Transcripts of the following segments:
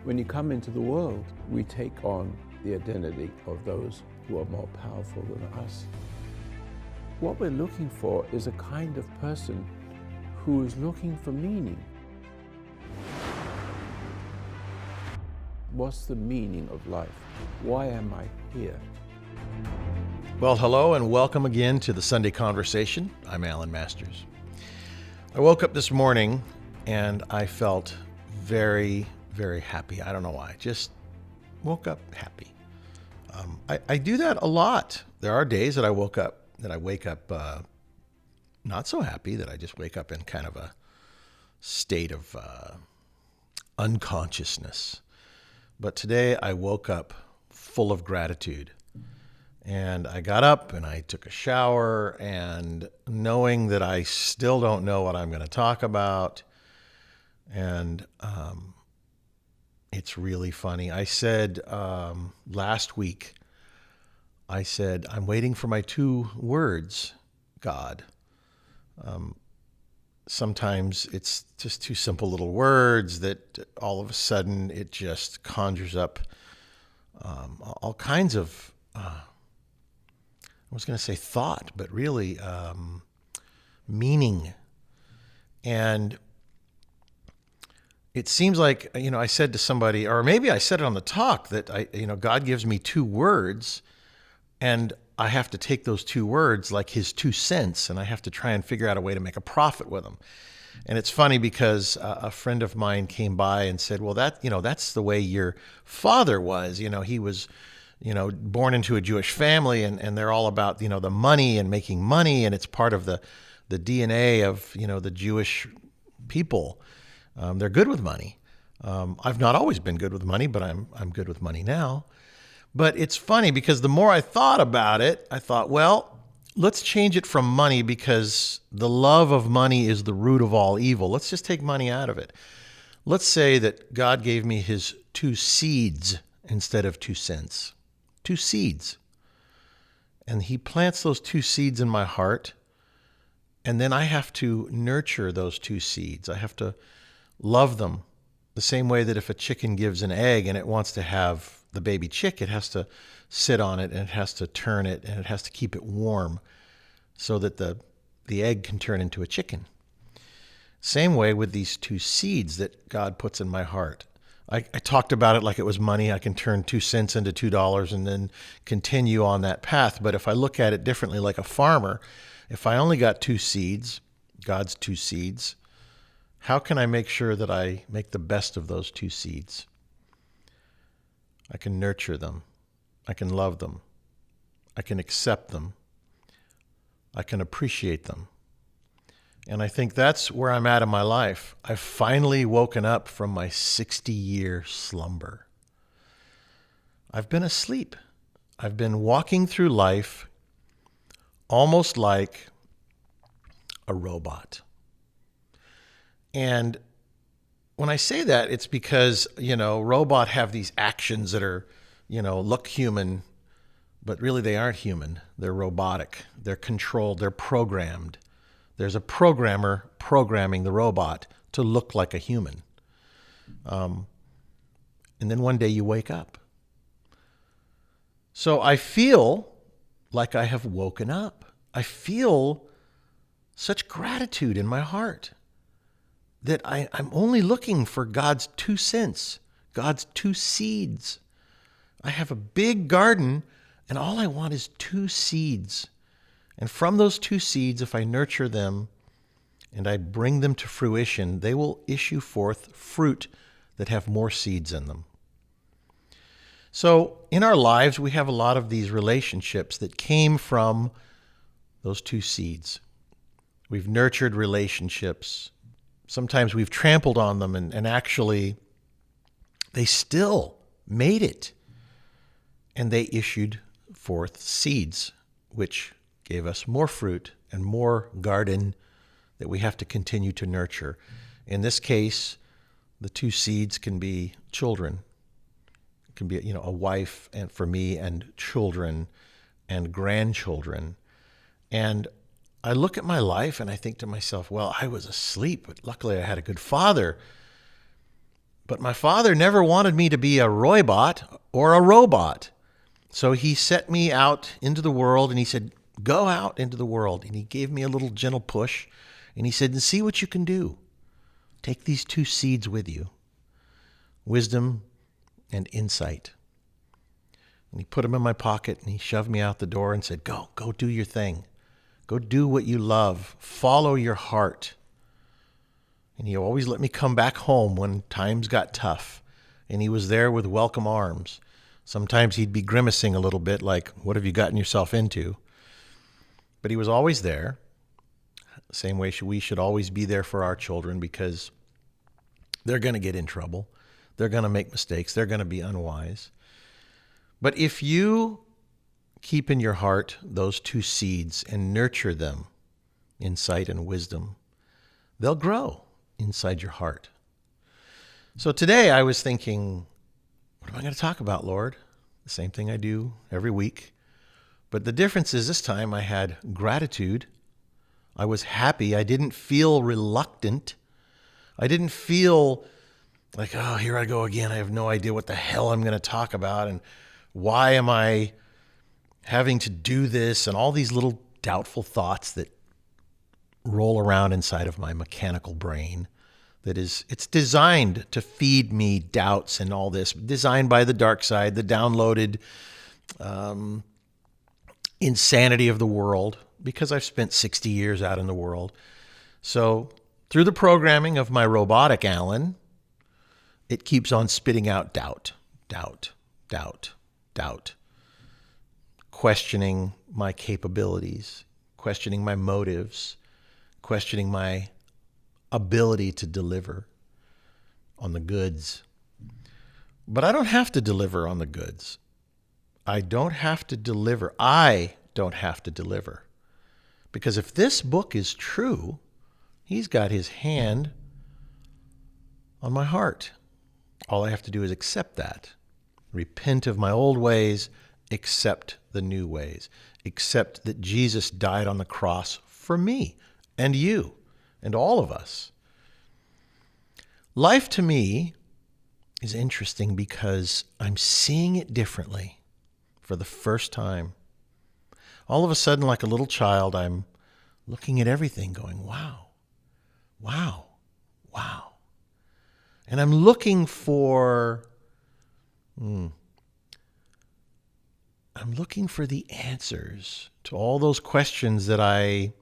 When you come into the world, we take on the identity of those who are more powerful than us. What we're looking for is a kind of person who is looking for meaning. What's the meaning of life? Why am I here? Well, hello and welcome again to the Sunday Conversation. I'm Alan Masters. I woke up this morning and I felt very, very happy. I don't know why. Just woke up happy. I do that a lot. There are days that I wake up not so happy, that I just wake up in kind of a state of unconsciousness. But today I woke up full of gratitude. And I got up and I took a shower, and knowing that I still don't know what I'm going to talk about. And it's really funny. I said last week, I'm waiting for my 2 words, God. Sometimes it's just 2 simple little words that all of a sudden it just conjures up all kinds of, I was going to say thought, but really meaning. And it seems like, I said to somebody, or maybe I said it on the talk, that God gives me 2 words and I have to take those 2 words like his 2 cents, and I have to try and figure out a way to make a profit with them. And it's funny because a friend of mine came by and said, well, that's the way your father was. He was, born into a Jewish family, and they're all about, the money and making money. And it's part of the DNA of, the Jewish people. They're good with money. I've not always been good with money, but I'm good with money now. But it's funny because the more I thought about it, I thought, well, let's change it from money, because the love of money is the root of all evil. Let's just take money out of it. Let's say that God gave me his 2 seeds instead of 2 cents. 2 seeds. And he plants those 2 seeds in my heart. And then I have to nurture those 2 seeds. I have to love them the same way that if a chicken gives an egg and it wants to have the baby chick, it has to sit on it and it has to turn it and it has to keep it warm so that the egg can turn into a chicken. Same way with these 2 seeds that God puts in my heart. I talked about it like it was money. I can turn 2 cents into $2 and then continue on that path. But if I look at it differently, like a farmer, if I only got 2 seeds, God's 2 seeds, how can I make sure that I make the best of those 2 seeds? I can nurture them. I can love them. I can accept them. I can appreciate them. And I think that's where I'm at in my life. I've finally woken up from my 60-year slumber. I've been asleep. I've been walking through life almost like a robot. And when I say that, it's because, robot have these actions that are, look human, but really they aren't human. They're robotic. They're controlled. They're programmed. There's a programmer programming the robot to look like a human. And then one day you wake up. So I feel like I have woken up. I feel such gratitude in my heart that I'm only looking for God's 2 cents, God's 2 seeds. I have a big garden, and all I want is 2 seeds. And from those 2 seeds, if I nurture them and I bring them to fruition, they will issue forth fruit that have more seeds in them. So in our lives, we have a lot of these relationships that came from those 2 seeds. We've nurtured relationships. Sometimes we've trampled on them, and actually they still made it. And they issued forth seeds, which gave us more fruit and more garden that we have to continue to nurture. In this case, the 2 seeds can be children. It can be, a wife, and for me, and children and grandchildren. And I look at my life and I think to myself, well, I was asleep, but luckily I had a good father But my father never wanted me to be a Roybot or a robot. So he set me out into the world and he said, go out into the world. And he gave me a little gentle push and he said, and see what you can do. Take these two seeds with you, wisdom and insight. And he put them in my pocket and he shoved me out the door and said, go do your thing. Go do what you love. Follow your heart. And he always let me come back home when times got tough. And he was there with welcome arms. Sometimes he'd be grimacing a little bit like, what have you gotten yourself into? But he was always there. Same way we should always be there for our children, because they're going to get in trouble. They're going to make mistakes. They're going to be unwise. But if you keep in your heart those two seeds and nurture them, insight and wisdom, they'll grow inside your heart. So today I was thinking, what am I going to talk about, Lord? The same thing I do every week. But the difference is this time I had gratitude. I was happy. I didn't feel reluctant. I didn't feel like, oh, here I go again. I have no idea what the hell I'm going to talk about. And why am I having to do this? And all these little doubtful thoughts that roll around inside of my mechanical brain. It's designed to feed me doubts and all this, designed by the dark side, the downloaded insanity of the world, because I've spent 60 years out in the world. So through the programming of my robotic Alan, it keeps on spitting out doubt, questioning my capabilities, questioning my motives, questioning my ability to deliver on the goods. But I don't have to deliver on the goods. I don't have to deliver. Because if this book is true, he's got his hand on my heart. All I have to do is accept that. Repent of my old ways, accept the new ways. Accept that Jesus died on the cross for me and you and all of us. Life to me is interesting because I'm seeing it differently for the first time. All of a sudden, like a little child, I'm looking at everything going, wow, wow, wow. And I'm looking for the answers to all those questions that I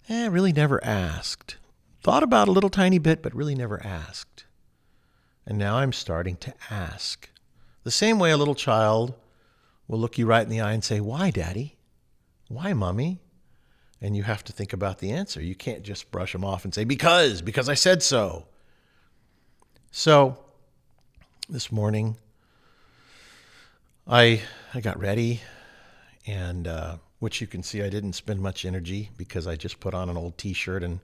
really never asked. Thought about a little tiny bit, but really never asked. And now I'm starting to ask. The same way a little child will look you right in the eye and say, why, Daddy? Why, Mommy? And you have to think about the answer. You can't just brush them off and say, because I said so. So this morning, I got ready, and which you can see I didn't spend much energy because I just put on an old T-shirt and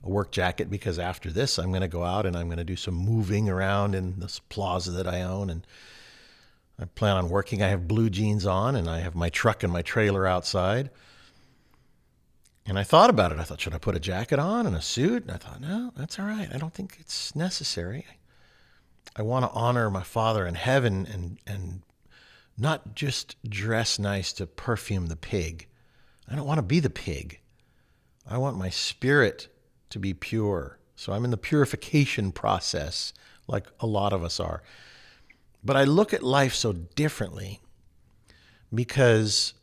a work jacket, because after this I'm going to go out and I'm going to do some moving around in this plaza that I own, and I plan on working. I have blue jeans on and I have my truck and my trailer outside. And I thought about it. I thought, should I put a jacket on and a suit? And I thought, no, that's all right. I don't think it's necessary. I want to honor my Father in heaven and not just dress nice to perfume the pig. I don't want to be the pig. I want my spirit to be pure. So I'm in the purification process, like a lot of us are. But I look at life so differently because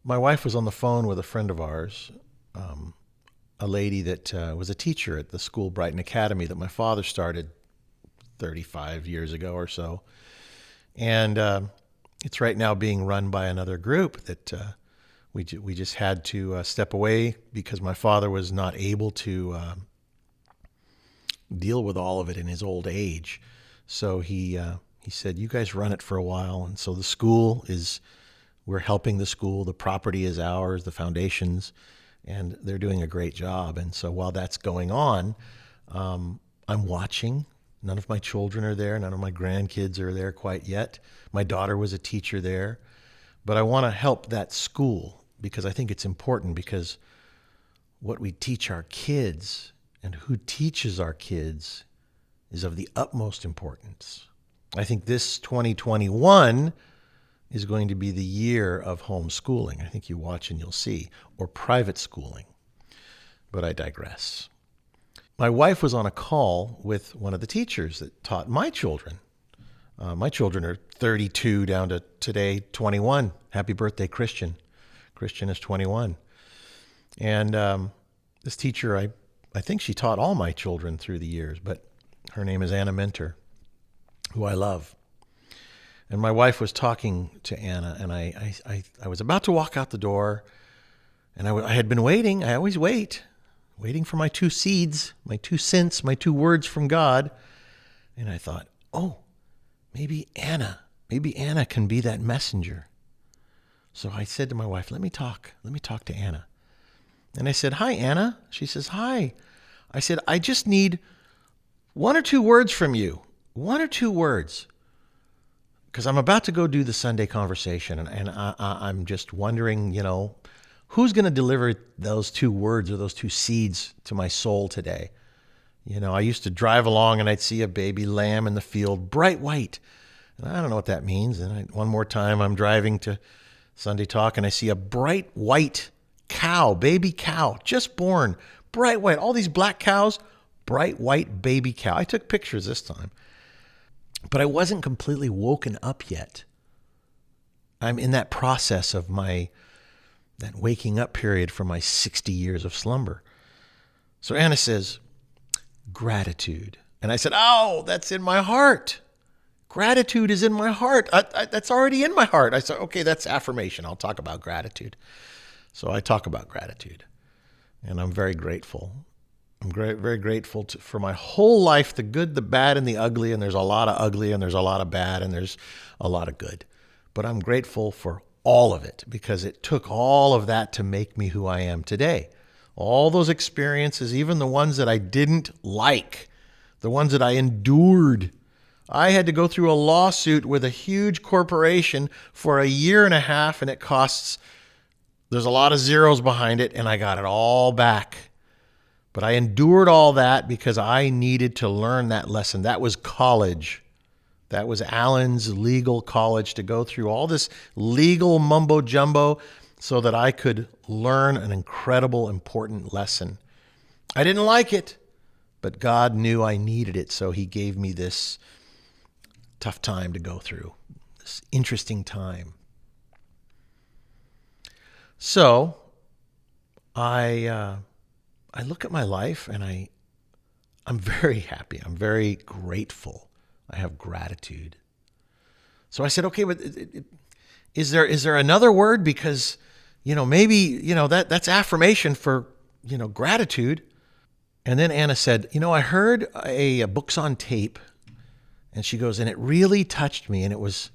my wife was on the phone with a friend of ours, a lady that was a teacher at the school Brighton Academy that my father started 35 years ago or so. And it's right now being run by another group that we just had to step away because my father was not able to deal with all of it in his old age. So he said, you guys run it for a while. And so the school we're helping the school. The property is ours, the foundations, and they're doing a great job. And so while that's going on, I'm watching. None of my children are there. None of my grandkids are there quite yet. My daughter was a teacher there. But I want to help that school because I think it's important, because what we teach our kids and who teaches our kids is of the utmost importance. I think this 2021 is going to be the year of homeschooling. I think you watch and you'll see, or private schooling. But I digress. My wife was on a call with one of the teachers that taught my children. My children are 32 down to today, 21. Happy birthday, Christian. Christian is 21. And this teacher, I think she taught all my children through the years, but her name is Anna Mentor, who I love. And my wife was talking to Anna, and I was about to walk out the door, and I had been waiting. I always waiting for my 2 seeds, my 2 cents, my 2 words from God. And I thought, oh, maybe Anna can be that messenger. So I said to my wife, let me talk to Anna. And I said, hi, Anna. She says, hi. I said, I just need 1 or 2 words from you. 1 or 2 words. Because I'm about to go do the Sunday conversation. And I'm just wondering, who's going to deliver those 2 words or those 2 seeds to my soul today? I used to drive along and I'd see a baby lamb in the field, bright white. And I don't know what that means. And one more time, I'm driving to Sunday talk and I see a bright white cow, baby cow, just born, bright white. All these black cows, bright white baby cow. I took pictures this time. But I wasn't completely woken up yet. I'm in that process of that waking up period from my 60 years of slumber. So Anna says, gratitude. And I said, oh, that's in my heart. Gratitude is in my heart. That's already in my heart. I said, okay, that's affirmation. I'll talk about gratitude. So I talk about gratitude. And I'm very grateful. I'm very grateful for my whole life, the good, the bad, and the ugly. And there's a lot of ugly, and there's a lot of bad, and there's a lot of good. But I'm grateful for all of it because it took all of that to make me who I am today. All those experiences, even the ones that I didn't like, the ones that I endured. I had to go through a lawsuit with a huge corporation for 1.5 years, and it costs, there's a lot of zeros behind it, and I got it all back. But I endured all that because I needed to learn that lesson. That was college. That was Allen's legal college, to go through all this legal mumbo jumbo so that I could learn an incredible, important lesson. I didn't like it, but God knew I needed it, so he gave me this tough time to go through, this interesting time. So I look at my life and I'm very happy. I'm very grateful. I have gratitude. So I said, okay, but is there another word? Because, maybe, that's affirmation for, gratitude. And then Anna said, I heard a Books on Tape, and she goes, and it really touched me. And it was,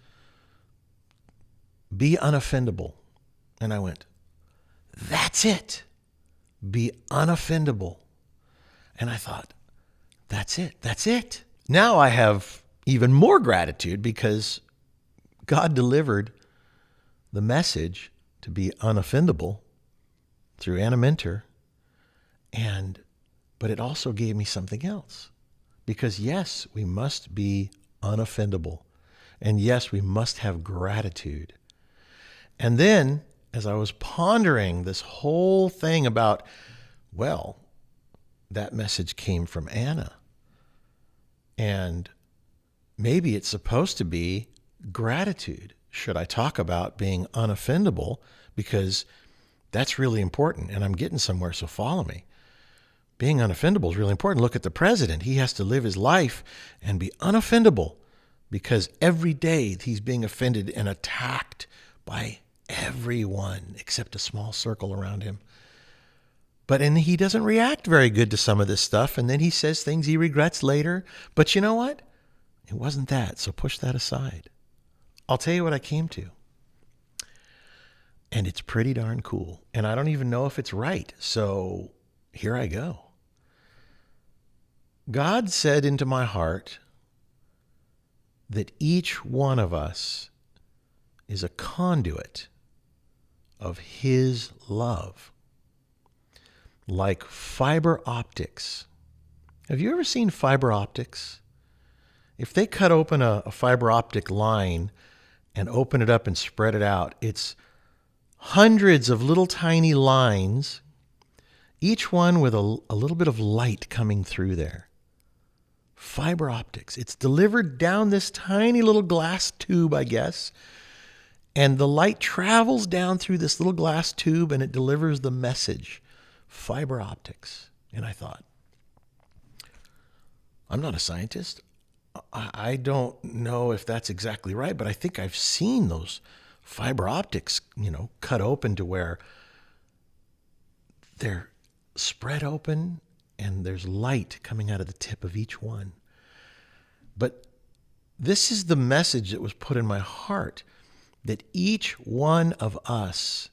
be unoffendable. And I went, that's it. Be unoffendable. And I thought, that's it. That's it. Now I have even more gratitude because God delivered the message to be unoffendable through Anna Mentor. But it also gave me something else. Because yes, we must be unoffendable. And yes, we must have gratitude. And then, as I was pondering this whole thing about, well, that message came from Anna. And maybe it's supposed to be gratitude. Should I talk about being unoffendable? Because that's really important, and I'm getting somewhere, so follow me. Being unoffendable is really important. Look at the president. He has to live his life and be unoffendable because every day he's being offended and attacked by everyone except a small circle around him. And he doesn't react very good to some of this stuff, and then he says things he regrets later. But you know what? It wasn't that, so push that aside. I'll tell you what I came to. And it's pretty darn cool. And I don't even know if it's right, so here I go. God said into my heart that each one of us is a conduit of his love. Like fiber optics. Have you ever seen fiber optics? If they cut open a fiber optic line and open it up and spread it out, it's hundreds of little tiny lines, each one with a little bit of light coming through there. Fiber optics. It's delivered down this tiny little glass tube, I guess, and the light travels down through this little glass tube and it delivers the message. Fiber optics. And I thought, I'm not a scientist. I don't know if that's exactly right, but I think I've seen those fiber optics, cut open to where they're spread open and there's light coming out of the tip of each one. But this is the message that was put in my heart, that each one of us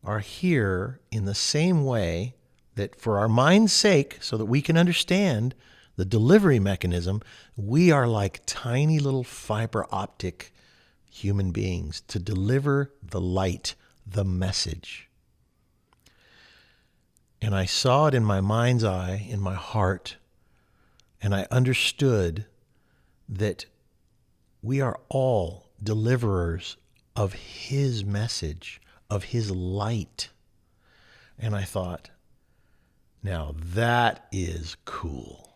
are here in the same way, that for our mind's sake, so that we can understand the delivery mechanism, we are like tiny little fiber optic human beings to deliver the light, the message. And I saw it in my mind's eye, in my heart, and I understood that we are all deliverers of His message, of His light. And I thought, now that is cool.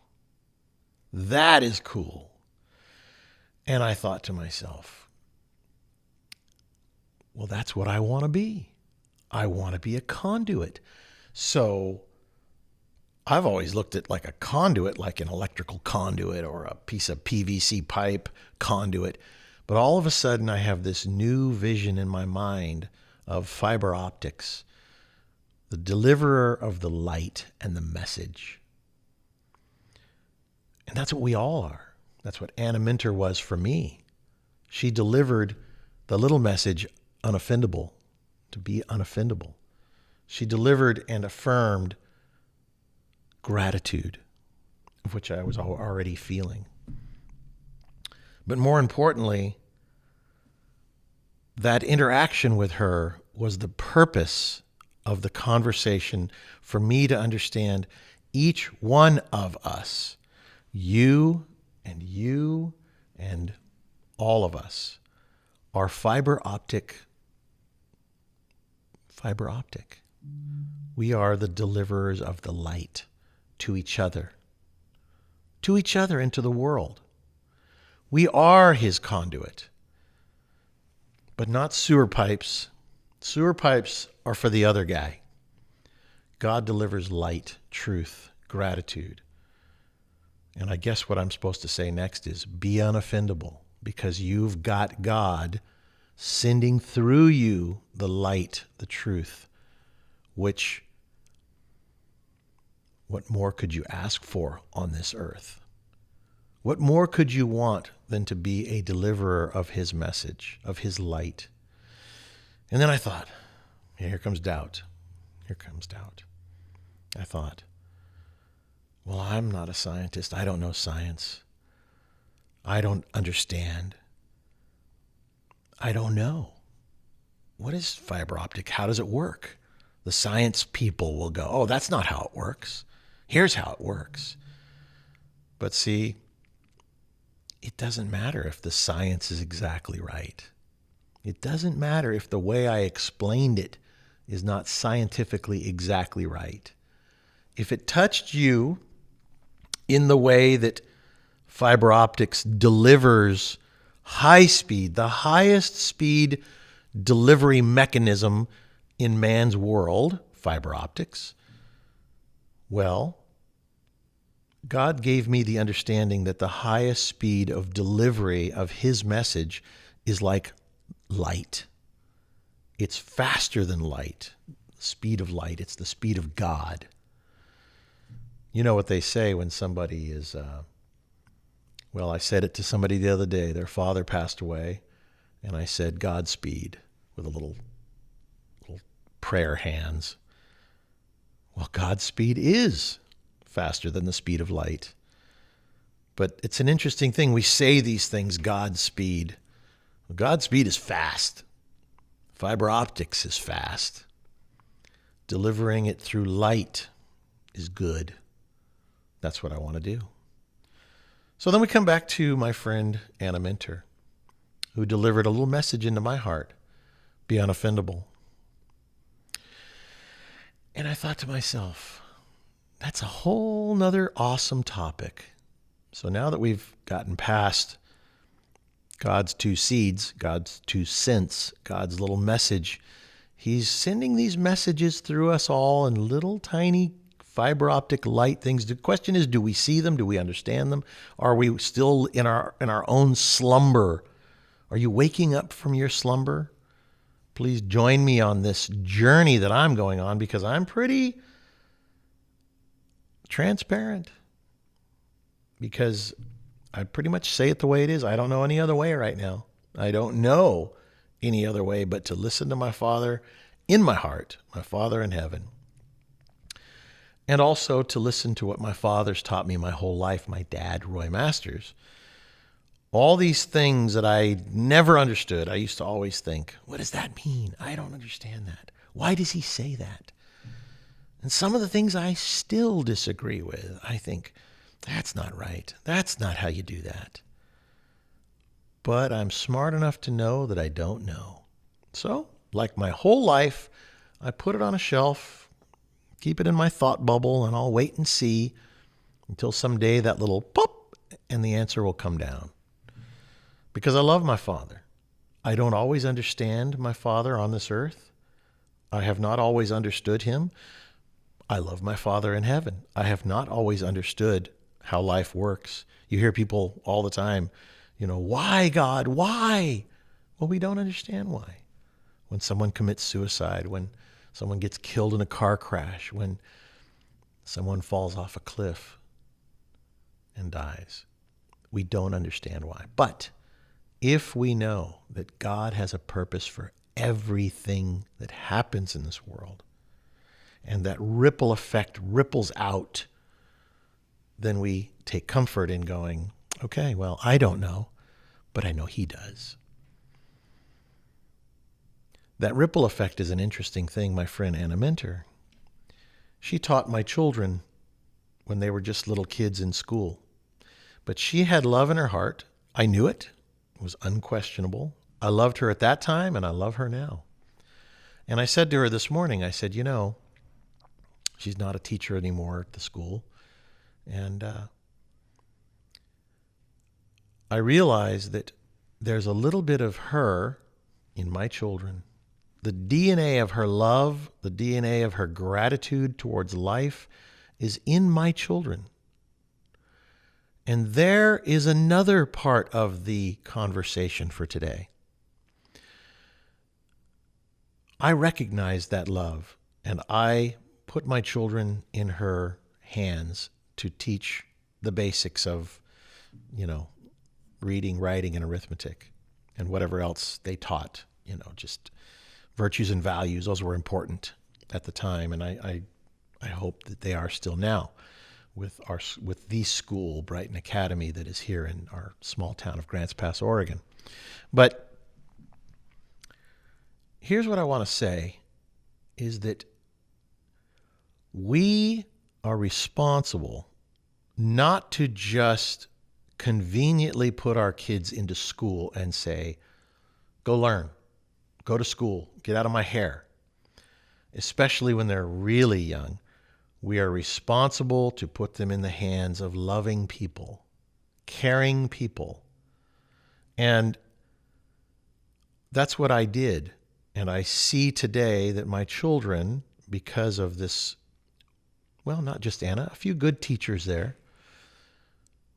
That is cool. And I thought to myself, well, that's what I want to be. I want to be a conduit. So I've always looked at like a conduit, like an electrical conduit or a piece of PVC pipe conduit. But all of a sudden I have this new vision in my mind of fiber optics, the deliverer of the light and the message. And that's what we all are. That's what Anna Minter was for me. She delivered the little message, unoffendable, to be unoffendable. She delivered and affirmed gratitude, of which I was already feeling. But more importantly, that interaction with her was the purpose of the conversation for me to understand each one of us, you and all of us, are fiber optic. We are the deliverers of the light to each other and to the world. We are His conduit, but not sewer pipes. Sewer pipes are for the other guy. God delivers light, truth, gratitude. And I guess what I'm supposed to say next is be unoffendable, because you've got God sending through you the light, the truth, which, what more could you ask for on this earth? What more could you want than to be a deliverer of His message, of His light? And then I thought, here comes doubt. I thought, well, I'm not a scientist. I don't know science. I don't understand. I don't know. What is fiber optic? How does it work? The science people will go, oh, that's not how it works. Here's how it works. But see, it doesn't matter if the science is exactly right. It doesn't matter if the way I explained it is not scientifically exactly right. If it touched you in the way that fiber optics delivers high speed, the highest speed delivery mechanism in man's world, fiber optics, well, God gave me the understanding that the highest speed of delivery of His message is like light. It's faster than light, the speed of light. It's the speed of God. You know what they say when somebody is, well, I said it to somebody the other day. Their father passed away, and I said Godspeed with a little prayer hands. Well, Godspeed is faster than the speed of light. But it's an interesting thing. We say these things, Godspeed. Well, Godspeed is fast. Fiber optics is fast. Delivering it through light is good. That's what I want to do. So then we come back to my friend Anna Minter, who delivered a little message into my heart: be unoffendable. And I thought to myself, that's a whole nother awesome topic. So now that we've gotten past God's two seeds, God's 2 cents, God's little message, he's sending these messages through us all in little tiny fiber optic light things. The question is, do we see them? Do we understand them? Are we still in our own slumber? Are you waking up from your slumber? Please join me on this journey that I'm going on, because I'm pretty transparent, because I pretty much say it the way it is. I don't know any other way right now. I don't know any other way but to listen to my Father in my heart, my Father in heaven, and also to listen to what my Father's taught me my whole life, my dad, Roy Masters. All these things that I never understood, I used to always think, what does that mean? I don't understand that. Why does he say that? And some of the things I still disagree with. I think, that's not right. That's not how you do that. But I'm smart enough to know that I don't know. So, like my whole life, I put it on a shelf, keep it in my thought bubble, and I'll wait and see until someday that little pop and the answer will come down. Because I love my Father. I don't always understand my Father on this earth. I have not always understood him. I love my Father in heaven. I have not always understood how life works. You hear people all the time, why, God, why? Well, we don't understand why. When someone commits suicide, when someone gets killed in a car crash, when someone falls off a cliff and dies, we don't understand why. But if we know that God has a purpose for everything that happens in this world, and that ripple effect ripples out, then we take comfort in going, okay, well, I don't know, but I know he does. That ripple effect is an interesting thing. My friend Anna Minter, she taught my children when they were just little kids in school. But she had love in her heart. I knew it. It was unquestionable. I loved her at that time, and I love her now. And I said to her this morning, I said, she's not a teacher anymore at the school. And I realized that there's a little bit of her in my children. The DNA of her love, the DNA of her gratitude towards life is in my children. And there is another part of the conversation for today. I recognize that love, and I put my children in her hands to teach the basics of, reading, writing, and arithmetic, and whatever else they taught, just virtues and values. Those were important at the time, and I hope that they are still now with the school, Brighton Academy, that is here in our small town of Grants Pass, Oregon. But here's what I want to say, is that we are responsible not to just conveniently put our kids into school and say, go learn, go to school, get out of my hair. Especially when they're really young, we are responsible to put them in the hands of loving people, caring people. And that's what I did. And I see today that my children, because of this, well, not just Anna, a few good teachers there,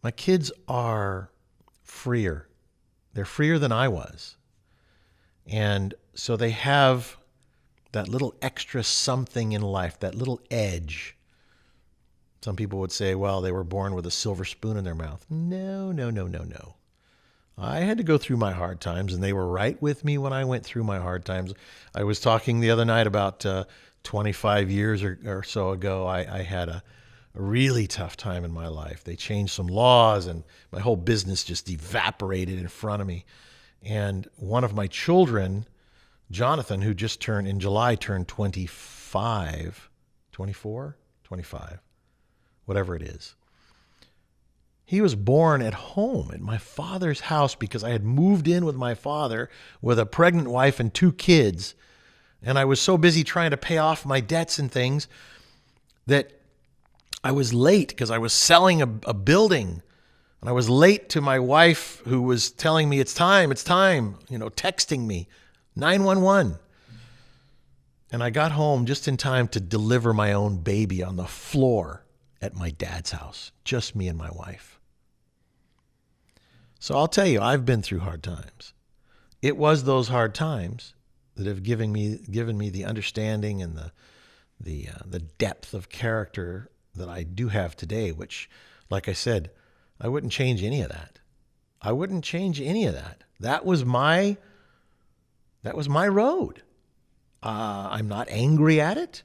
my kids are freer. They're freer than I was. And so they have that little extra something in life, that little edge. Some people would say, well, they were born with a silver spoon in their mouth. No. I had to go through my hard times, and they were right with me when I went through my hard times. I was talking the other night about 25 years or so ago, I had a really tough time in my life. They changed some laws, and my whole business just evaporated in front of me. And one of my children, Jonathan, who just in July turned 25, 24, 25, whatever it is. He was born at home at my father's house because I had moved in with my father with a pregnant wife and 2 kids. And I was so busy trying to pay off my debts and things that I was late because I was selling a building. And I was late to my wife, who was telling me, it's time, texting me, 911. And I got home just in time to deliver my own baby on the floor at my dad's house, just me and my wife. So I'll tell you, I've been through hard times. It was those hard times that have given me the understanding and the depth of character that I do have today, which, like I said, I wouldn't change any of that. I wouldn't change any of that. That was my road. I'm not angry at it.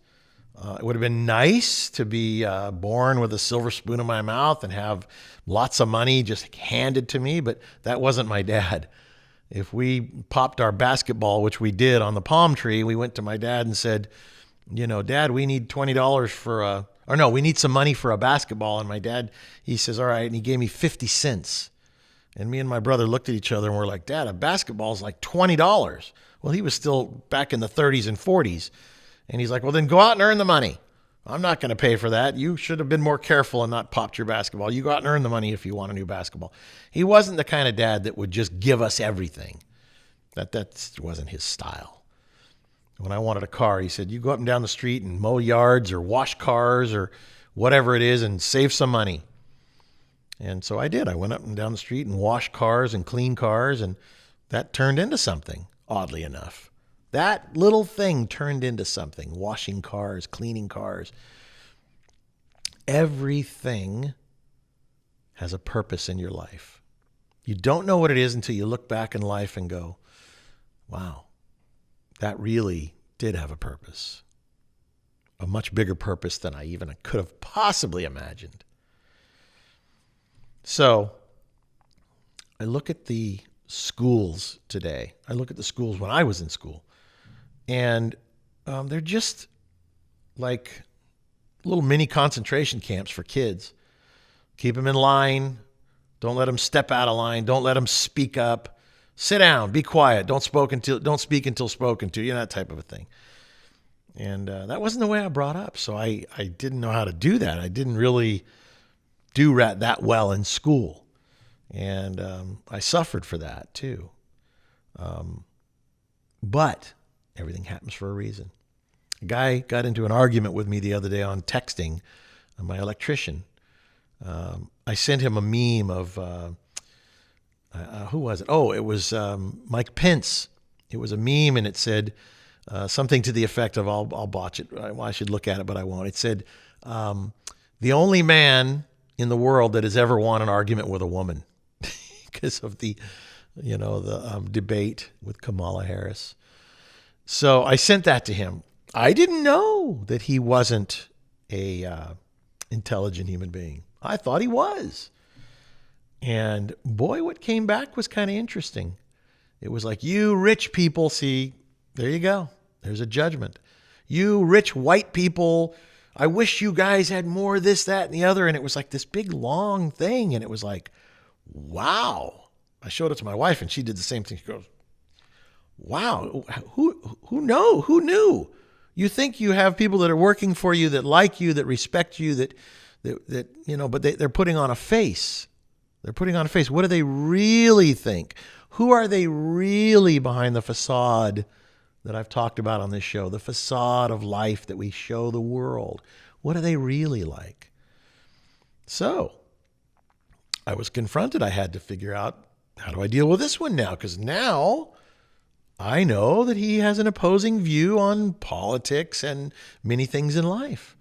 It would have been nice to be born with a silver spoon in my mouth and have lots of money just handed to me, but that wasn't my dad. If we popped our basketball, which we did on the palm tree, we went to my dad and said, Dad, we need $20 we need some money for a basketball. And my dad, he says, all right. And he gave me 50 cents. And me and my brother looked at each other and we're like, Dad, a basketball is like $20. Well, he was still back in the 30s and 40s. And he's like, well, then go out and earn the money. I'm not going to pay for that. You should have been more careful and not popped your basketball. You go out and earn the money if you want a new basketball. He wasn't the kind of dad that would just give us everything. That wasn't his style. When I wanted a car, he said, you go up and down the street and mow yards or wash cars or whatever it is and save some money. And so I did. I went up and down the street and washed cars and cleaned cars, and that turned into something, oddly enough. That little thing turned into something, washing cars, cleaning cars. Everything has a purpose in your life. You don't know what it is until you look back in life and go, wow, that really did have a purpose. A much bigger purpose than I even could have possibly imagined. So I look at the schools today. I look at the schools when I was in school. And they're just like little mini concentration camps for kids. Keep them in line. Don't let them step out of line. Don't let them speak up. Sit down. Be quiet. Don't speak until spoken to. That type of a thing. And that wasn't the way I brought up. So I didn't know how to do that. I didn't really do that well in school. And I suffered for that too. But everything happens for a reason. A guy got into an argument with me the other day on texting, my electrician. I sent him a meme of, who was it? Oh, it was Mike Pence. It was a meme and it said something to the effect of, I'll botch it. I should look at it, but I won't. It said, the only man in the world that has ever won an argument with a woman because of the debate with Kamala Harris. So I sent that to him. I didn't know that he wasn't a intelligent human being. I thought he was. And boy, what came back was kind of interesting. It was like, you rich people, see, there you go. There's a judgment. You rich white people, I wish you guys had more of this, that, and the other. And it was like this big, long thing. And it was like, wow. I showed it to my wife and she did the same thing. She goes, wow, who knew? You think you have people that are working for you, that like you, that respect you, that but they're putting on a face. They're putting on a face. What do they really think? Who are they really behind the facade that I've talked about on this show? The facade of life that we show the world. What are they really like? So I was confronted. I had to figure out, how do I deal with this one now? Because now I know that he has an opposing view on politics and many things in life.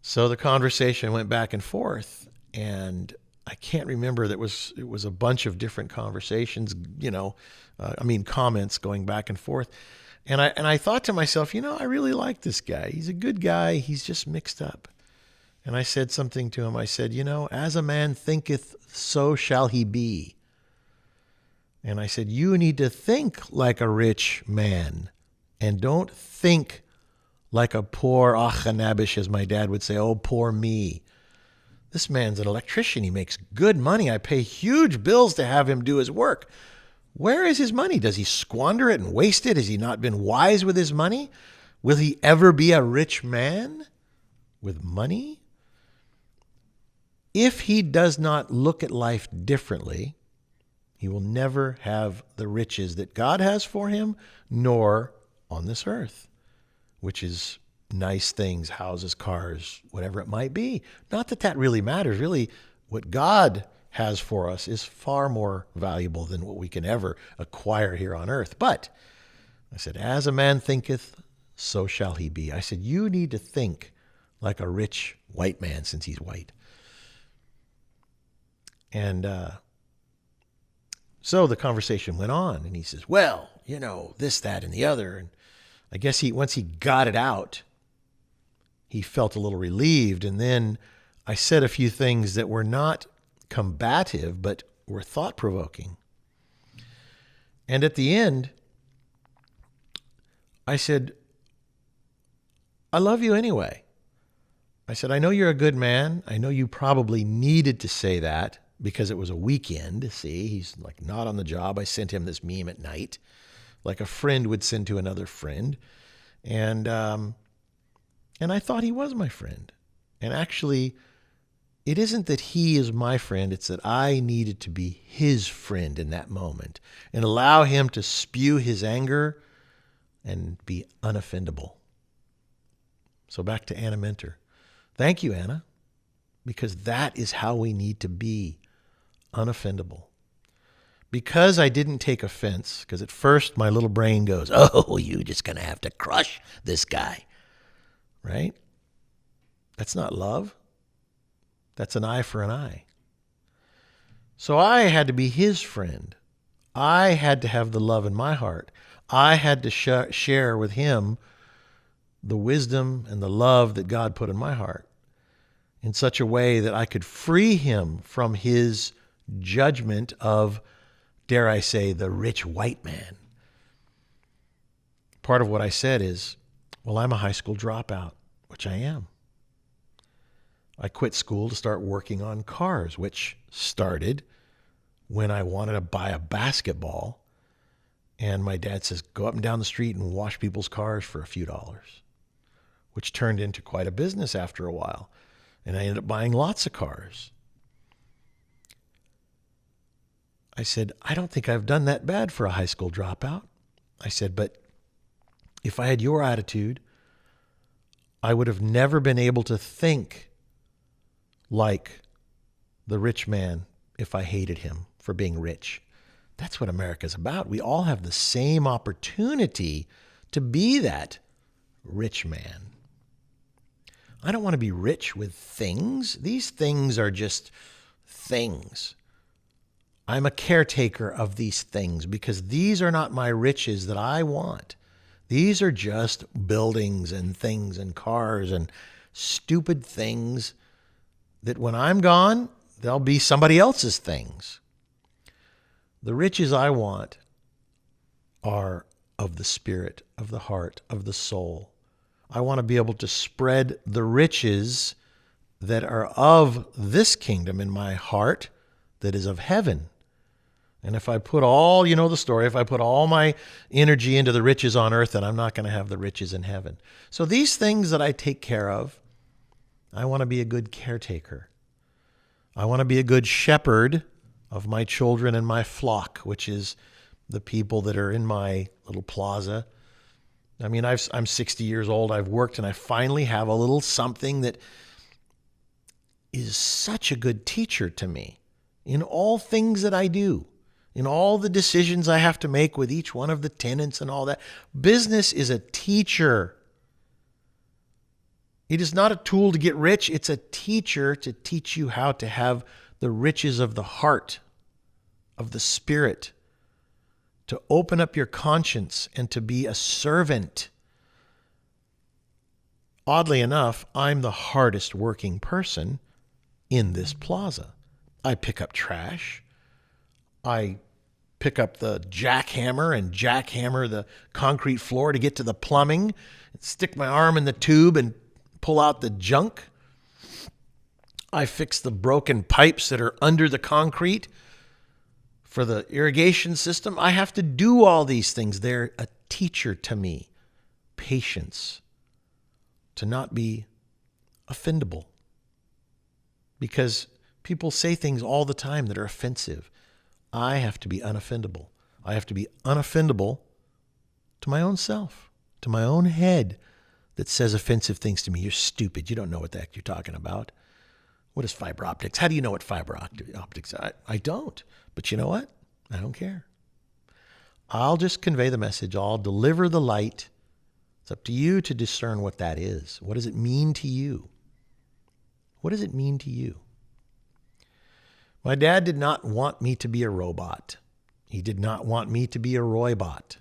So the conversation went back and forth, and I can't remember. It was a bunch of different conversations, comments going back and forth. And I thought to myself, I really like this guy. He's a good guy. He's just mixed up. And I said something to him. I said, as a man thinketh, so shall he be. And I said, you need to think like a rich man and don't think like a poor achanabish, as my dad would say, oh, poor me. This man's an electrician. He makes good money. I pay huge bills to have him do his work. Where is his money? Does he squander it and waste it? Has he not been wise with his money? Will he ever be a rich man with money? If he does not look at life differently, he will never have the riches that God has for him, nor on this earth, which is nice things, houses, cars, whatever it might be. Not that that really matters. Really, what God has for us is far more valuable than what we can ever acquire here on earth. But I said, as a man thinketh, so shall he be. I said, you need to think like a rich white man, since he's white. And so the conversation went on, and he says, well, this, that, and the other. And I guess once he got it out, he felt a little relieved. And then I said a few things that were not combative, but were thought-provoking. And at the end, I said, I love you anyway. I said, I know you're a good man. I know you probably needed to say that because it was a weekend. See, he's like not on the job. I sent him this meme at night, like a friend would send to another friend. And I thought he was my friend. And actually, it isn't that he is my friend. It's that I needed to be his friend in that moment and allow him to spew his anger and be unoffendable. So back to Anna Mentor. Thank you, Anna, because that is how we need to be, unoffendable. Because I didn't take offense, because at first my little brain goes, oh, you're just going to have to crush this guy, right? That's not love. That's an eye for an eye. So I had to be his friend. I had to have the love in my heart. I had to share with him the wisdom and the love that God put in my heart in such a way that I could free him from his judgment of, dare I say, the rich white man. Part of what I said is, well, I'm a high school dropout, which I am. I quit school to start working on cars, which started when I wanted to buy a basketball. And my dad says, go up and down the street and wash people's cars for a few dollars, which turned into quite a business after a while. And I ended up buying lots of cars. I said, I don't think I've done that bad for a high school dropout. I said, but if I had your attitude, I would have never been able to think like the rich man if I hated him for being rich. That's what America's about. We all have the same opportunity to be that rich man. I don't want to be rich with things. These things are just things. I'm a caretaker of these things because these are not my riches that I want. These are just buildings and things and cars and stupid things that when I'm gone, they'll be somebody else's things. The riches I want are of the spirit, of the heart, of the soul. I want to be able to spread the riches that are of this kingdom in my heart that is of heaven. And if I put all, the story, if I put all my energy into the riches on earth, then I'm not going to have the riches in heaven. So these things that I take care of, I want to be a good caretaker. I want to be a good shepherd of my children and my flock, which is the people that are in my little plaza. I mean, I'm 60 years old. I've worked, and I finally have a little something that is such a good teacher to me in all things that I do, in all the decisions I have to make with each one of the tenants and all that. Business is a teacher. It is not a tool to get rich. It's a teacher to teach you how to have the riches of the heart, of the spirit, to open up your conscience and to be a servant. Oddly enough, I'm the hardest working person in this plaza. I pick up trash. I pick up the jackhammer and jackhammer the concrete floor to get to the plumbing, stick my arm in the tube and pull out the junk. I fix the broken pipes that are under the concrete for the irrigation system. I have to do all these things. They're a teacher to me. Patience. To not be offendable. Because people say things all the time that are offensive. I have to be unoffendable. I have to be unoffendable to my own self, to my own head that says offensive things to me. You're stupid. You don't know what the heck you're talking about. What is fiber optics? How do you know what fiber optics are? I don't. But you know what? I don't care. I'll just convey the message. I'll deliver the light. It's up to you to discern what that is. What does it mean to you? What does it mean to you? My dad did not want me to be a robot. He did not want me to be a Roybot.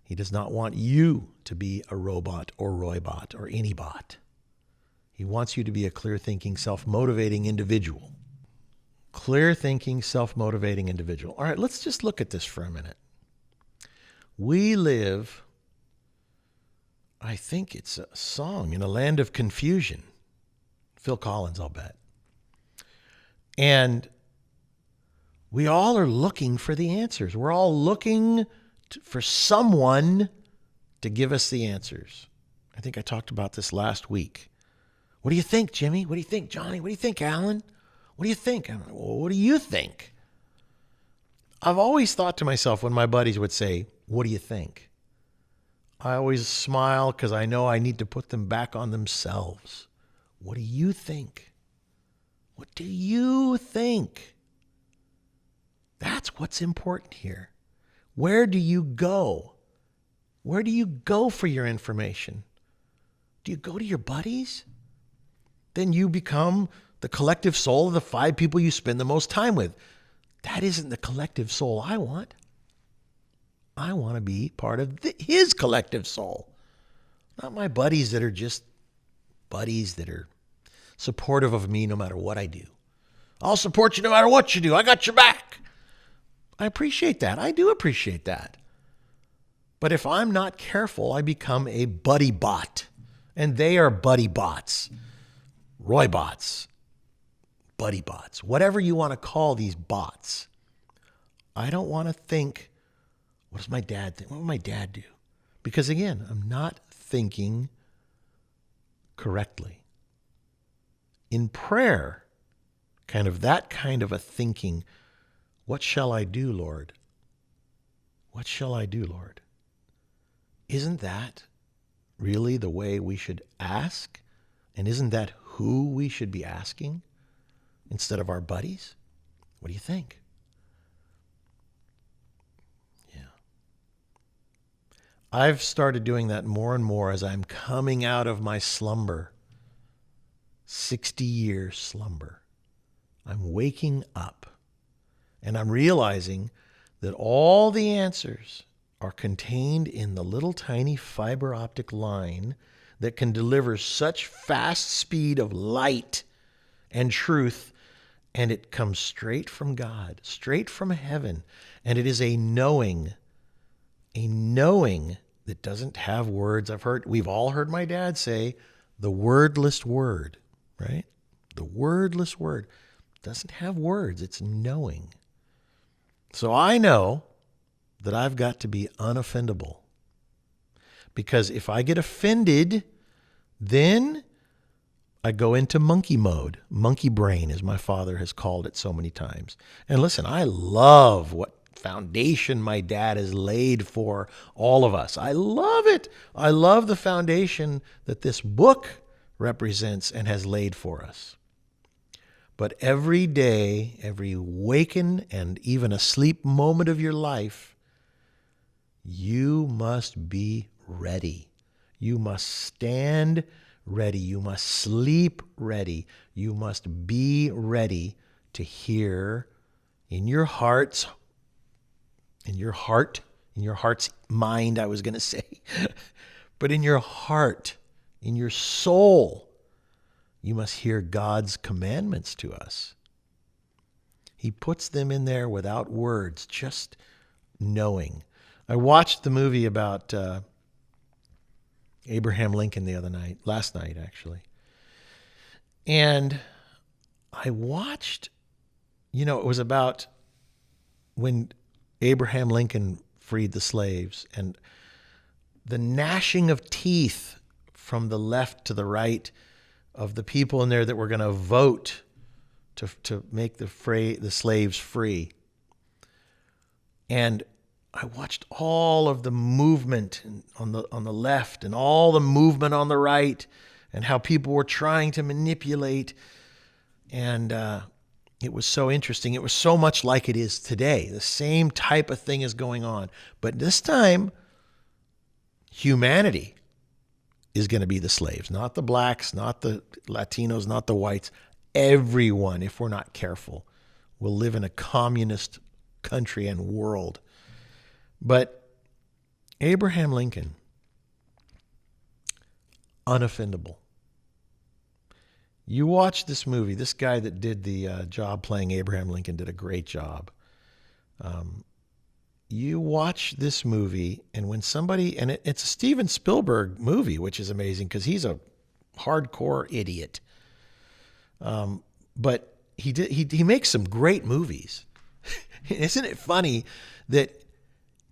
He does not want you to be a robot or Roybot or any bot. He wants you to be a clear-thinking, self-motivating individual. Clear-thinking, self-motivating individual. All right, let's just look at this for a minute. We live, I think it's a song, in a land of confusion. Phil Collins, I'll bet. And we all are looking for the answers. We're all looking for someone to give us the answers. I think I talked about this last week. What do you think, Jimmy? What do you think, Johnny? What do you think, Alan? What do you think? I'm like, well, what do you think? I've always thought to myself when my buddies would say, what do you think? I always smile because I know I need to put them back on themselves. What do you think? What do you think? That's what's important here. Where do you go? Where do you go for your information? Do you go to your buddies? Then you become the collective soul of the 5 people you spend the most time with. That isn't the collective soul I want. I want to be part of his collective soul. Not my buddies that are just buddies that are supportive of me no matter what I do. I'll support you no matter what you do. I got your back. I appreciate that. I do appreciate that. But if I'm not careful, I become a buddy bot. And they are buddy bots. Roybots. Buddy bots. Whatever you want to call these bots. I don't want to think, what does my dad think? What would my dad do? Because again, I'm not thinking correctly. In prayer, that kind of a thinking, what shall I do, Lord? What shall I do, Lord? Isn't that really the way we should ask? And isn't that who we should be asking instead of our buddies? What do you think? Yeah. I've started doing that more and more as I'm coming out of my slumber. 60-year slumber. I'm waking up and I'm realizing that all the answers are contained in the little tiny fiber optic line that can deliver such fast speed of light and truth, and it comes straight from God, straight from heaven, and it is a knowing that doesn't have words. We've all heard my dad say the wordless word, right? The wordless word doesn't have words. It's knowing. So I know that I've got to be unoffendable. Because if I get offended, then I go into monkey mode. Monkey brain, as my father has called it so many times. And listen, I love what foundation my dad has laid for all of us. I love it. I love the foundation that this book represents and has laid for us. But every day, every waken and even asleep moment of your life, you must be ready. You must stand ready. You must sleep ready. You must be ready to hear in your heart's mind, I was going to say, but in your heart, in your soul, you must hear God's commandments to us. He puts them in there without words, just knowing. I watched the movie about Abraham Lincoln last night actually. And I watched, it was about when Abraham Lincoln freed the slaves and the gnashing of teeth from the left to the right of the people in there that were going to vote to make the slaves free. And I watched all of the movement on the left and all the movement on the right and how people were trying to manipulate. And it was so interesting. It was so much like it is today. The same type of thing is going on. But this time, humanity is going to be the slaves, not the blacks, not the Latinos, not the whites. Everyone, if we're not careful, will live in a communist country and world. But Abraham Lincoln, unoffendable. You watch this movie, this guy that did the job playing Abraham Lincoln did a great job. You watch this movie, and when somebody, and it's a Steven Spielberg movie, which is amazing because he's a hardcore idiot. But he makes some great movies. Isn't it funny that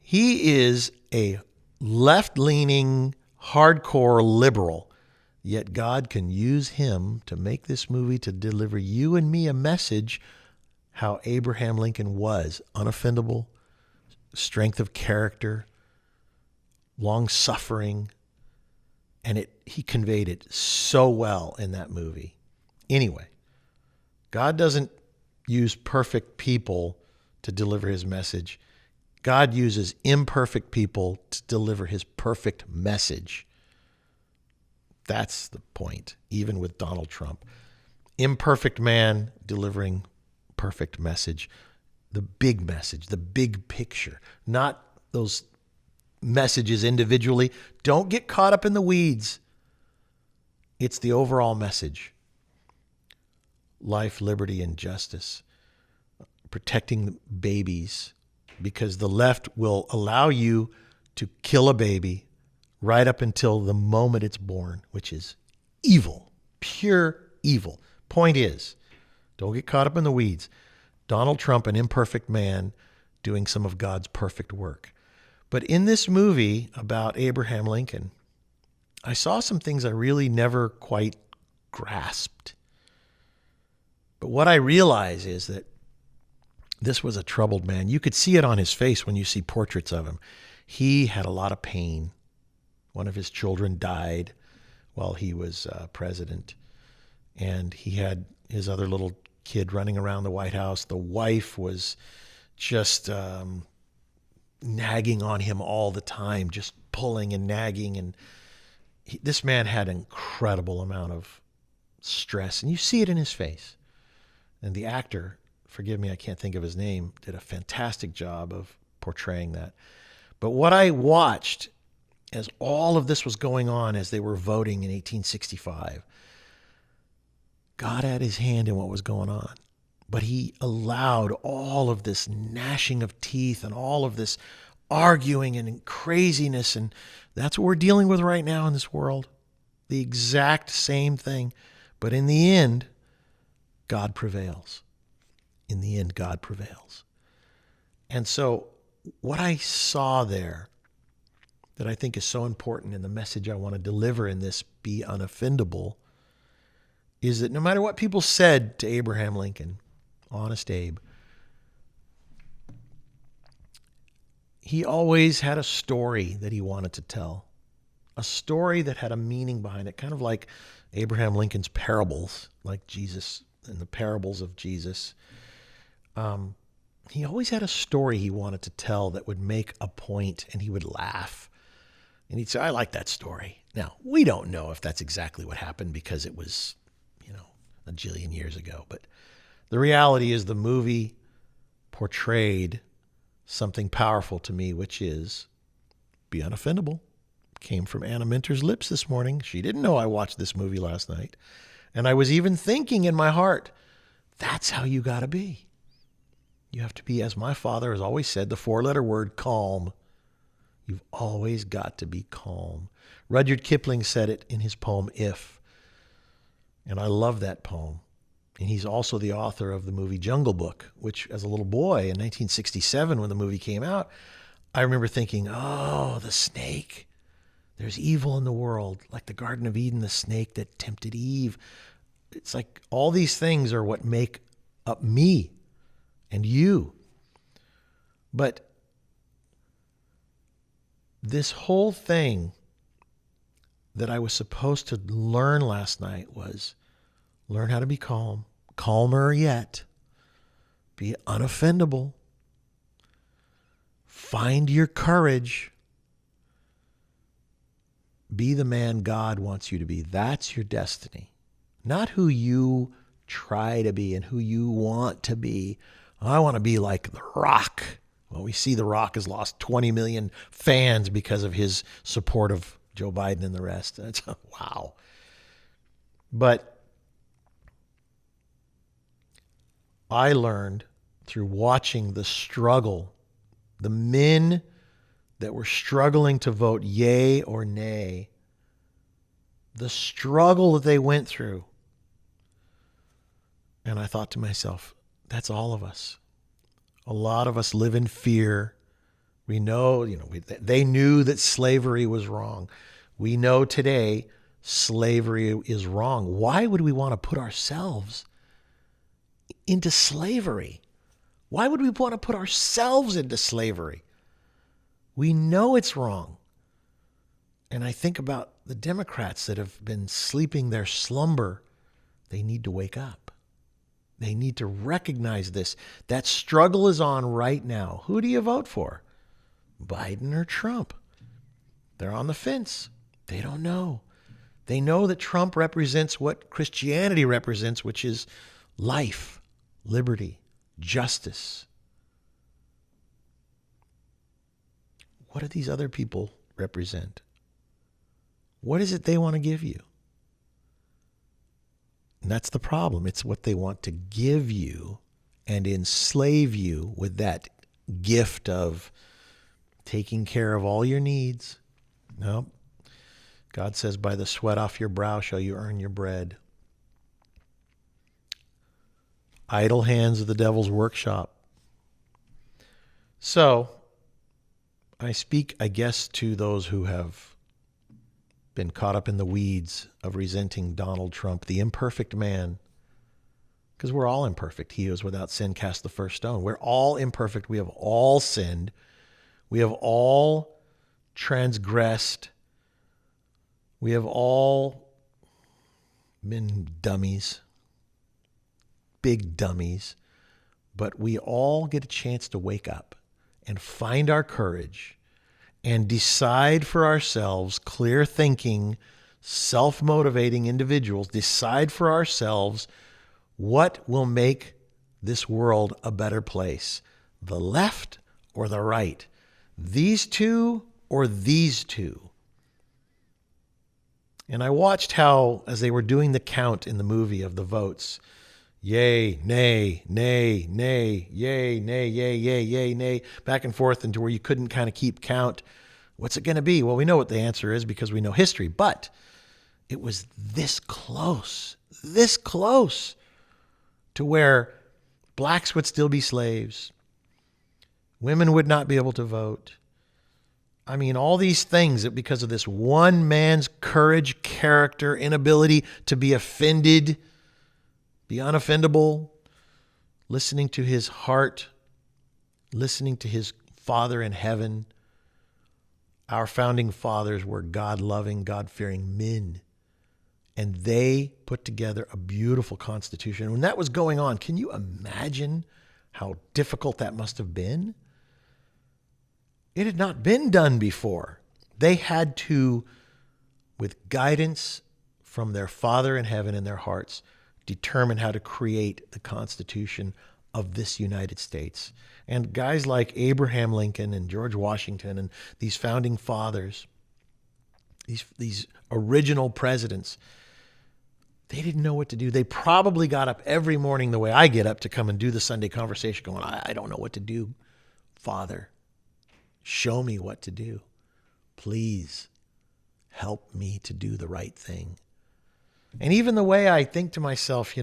he is a left-leaning, hardcore liberal, yet God can use him to make this movie to deliver you and me a message how Abraham Lincoln was unoffendable, strength of character, long-suffering, and he conveyed it so well in that movie. Anyway, God doesn't use perfect people to deliver his message. God uses imperfect people to deliver his perfect message. That's the point, even with Donald Trump. Imperfect man delivering perfect message. The big message, the big picture, not those messages individually. Don't get caught up in the weeds. It's the overall message. Life, liberty, and justice. Protecting babies, because the left will allow you to kill a baby right up until the moment it's born, which is evil, pure evil. Point is, don't get caught up in the weeds. Donald Trump, an imperfect man, doing some of God's perfect work. But in this movie about Abraham Lincoln, I saw some things I really never quite grasped. But what I realize is that this was a troubled man. You could see it on his face when you see portraits of him. He had a lot of pain. One of his children died while he was president. And he had his other little kid running around the White House. The wife was just nagging on him all the time, just pulling and nagging. And this man had an incredible amount of stress. And you see it in his face. And the actor, forgive me, I can't think of his name, did a fantastic job of portraying that. But what I watched as all of this was going on, as they were voting in 1865, God had his hand in what was going on. But he allowed all of this gnashing of teeth and all of this arguing and craziness. And that's what we're dealing with right now in this world. The exact same thing. But in the end, God prevails. In the end, God prevails. And so what I saw there that I think is so important in the message I want to deliver in this Be Unoffendable is that no matter what people said to Abraham Lincoln, Honest Abe, he always had a story that he wanted to tell, a story that had a meaning behind it, kind of like Abraham Lincoln's parables, like Jesus and the parables of Jesus. He always had a story he wanted to tell that would make a point, and he would laugh. And he'd say, I like that story. Now, we don't know if that's exactly what happened because it was, a jillion years ago. But the reality is the movie portrayed something powerful to me, which is Be Unoffendable. Came from Anna Minter's lips this morning. She didn't know I watched this movie last night. And I was even thinking in my heart, that's how you got to be. You have to be, as my father has always said, the four-letter word, calm. You've always got to be calm. Rudyard Kipling said it in his poem, If. And I love that poem. And he's also the author of the movie Jungle Book, which as a little boy in 1967, when the movie came out, I remember thinking, oh, the snake. There's evil in the world, like the Garden of Eden, the snake that tempted Eve. It's like all these things are what make up me and you. But this whole thing that I was supposed to learn last night was learn how to be calm, calmer yet, be unoffendable, find your courage, be the man God wants you to be. That's your destiny, not who you try to be and who you want to be. I want to be like The Rock. Well, we see The Rock has lost 20 million fans because of his support of Joe Biden and the rest. That's wow. But I learned through watching the struggle, the men that were struggling to vote yay or nay, the struggle that they went through. And I thought to myself, that's all of us. A lot of us live in fear. We know, they knew that slavery was wrong. We know today slavery is wrong. Why would we want to put ourselves into slavery? Why would we want to put ourselves into slavery? We know it's wrong. And I think about the Democrats that have been sleeping their slumber. They need to wake up. They need to recognize this. That struggle is on right now. Who do you vote for? Biden or Trump? They're on the fence. They don't know. They know that Trump represents what Christianity represents, which is life, liberty, justice. What do these other people represent? What is it they want to give you? And that's the problem. It's what they want to give you and enslave you with that gift of taking care of all your needs. No. God says, by the sweat off your brow shall you earn your bread. Idle hands of the devil's workshop. So, I speak, I guess, to those who have been caught up in the weeds of resenting Donald Trump, the imperfect man, because we're all imperfect. He who is without sin cast the first stone. We're all imperfect. We have all sinned. We have all transgressed. We have all been dummies, big dummies, but we all get a chance to wake up and find our courage and decide for ourselves, clear thinking, self-motivating individuals, decide for ourselves what will make this world a better place, the left or the right, these two or these two. And I watched how, as they were doing the count in the movie of the votes, yay, nay, nay, nay, yay, nay, yay, yay, yay, nay, back and forth into where you couldn't kind of keep count. What's it going to be? Well, we know what the answer is because we know history, but it was this close to where blacks would still be slaves. Women would not be able to vote. I mean, all these things that because of this one man's courage, character, inability to be offended, be unoffendable, listening to his heart, listening to his Father in heaven. Our founding fathers were God-loving, God-fearing men. And they put together a beautiful constitution. And when that was going on, can you imagine how difficult that must have been? It had not been done before. They had to, with guidance from their Father in heaven in their hearts, determine how to create the Constitution of this United States. And guys like Abraham Lincoln and George Washington and these founding fathers, these original presidents, they didn't know what to do. They probably got up every morning the way I get up to come and do the Sunday conversation going, I don't know what to do. Father, show me what to do. Please help me to do the right thing. And even the way I think to myself,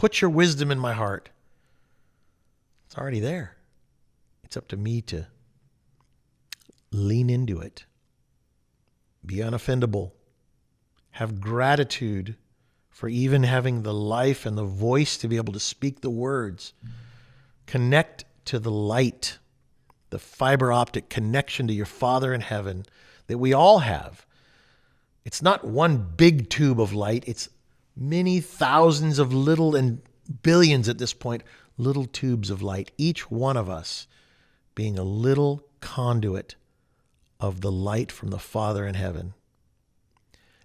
Put your wisdom in my heart. It's already there. It's up to me to lean into it. Be unoffendable. Have gratitude for even having the life and the voice to be able to speak the words. Connect to the light, the fiber optic connection to your Father in heaven that we all have. It's not one big tube of light. It's many thousands of little, and billions at this point, little tubes of light, each one of us being a little conduit of the light from the Father in heaven.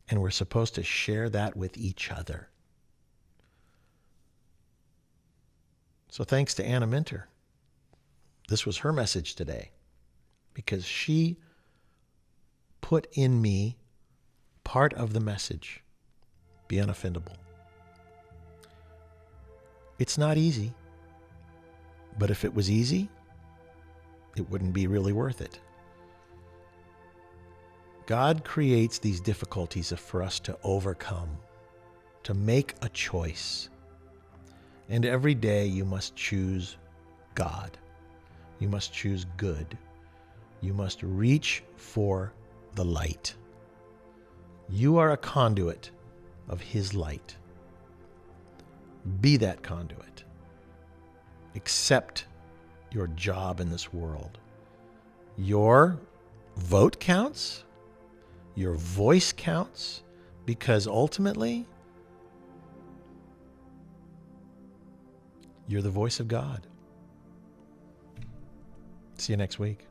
And we're supposed to share that with each other. So thanks to Anna Minter. This was her message today, because she put in me part of the message. Be unoffendable. It's not easy, but if it was easy, it wouldn't be really worth it. God creates these difficulties for us to overcome, to make a choice. And every day you must choose God. You must choose good. You must reach for the light. You are a conduit of His light. Be that conduit. Accept your job in this world. Your vote counts. Your voice counts, because ultimately, you're the voice of God. See you next week.